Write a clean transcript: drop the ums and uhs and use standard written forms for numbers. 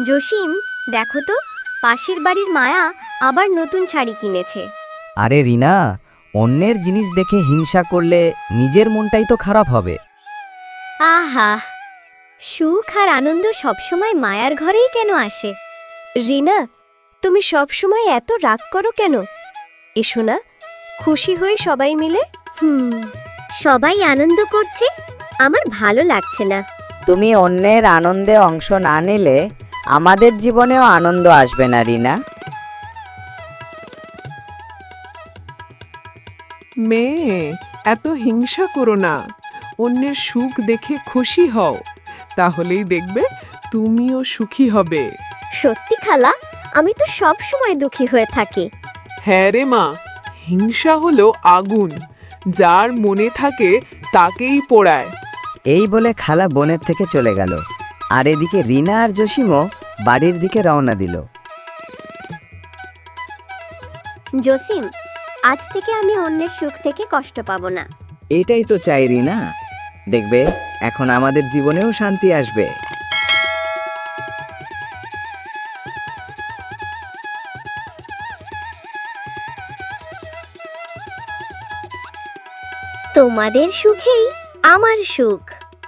জসিম, দেখো তো, পাশের বাড়ির মায়া আবার নতুন শাড়ি কিনেছে। আরে রিনা, অন্যের জিনিস দেখে হিংসা করলে নিজের মনটাই তো খারাপ হবে। আহা, সুখ আর আনন্দ সবসময় মায়ার ঘরেই কেন আসে? রিনা, তুমি সবসময় এত রাগ করো কেন? এসো না, খুশি হই সবাই মিলে। সবাই আনন্দ করছে, আমার ভালো লাগছে না। তুমি অন্যের আনন্দে অংশ না নিলে আমাদের জীবনেও আনন্দ আসবে না রিনা। মেয়ে, এত হিংসা করো না, অন্যের সুখ দেখে খুশি হও, তাহলেই দেখবে তুমিও সুখী হবে। সত্যি খালা, আমি তো সব সময় দুঃখী হয়ে থাকি। হ্যাঁ রে মা, হিংসা হলো আগুন, যার মনে থাকে তাকেই পোড়ায়। এই বলে খালা বোনের থেকে চলে গেল, আর এদিকে রিনা আর জসিমও বাড়ির দিকে রওনা দিল। জসিম, আজ থেকে আমি অন্যের সুখ থেকে কষ্ট পাবো না। এটাই তো চাই রিনা, দেখবে এখন আমাদের জীবনেও শান্তি আসবে। তোমাদের সুখেই আমার সুখ।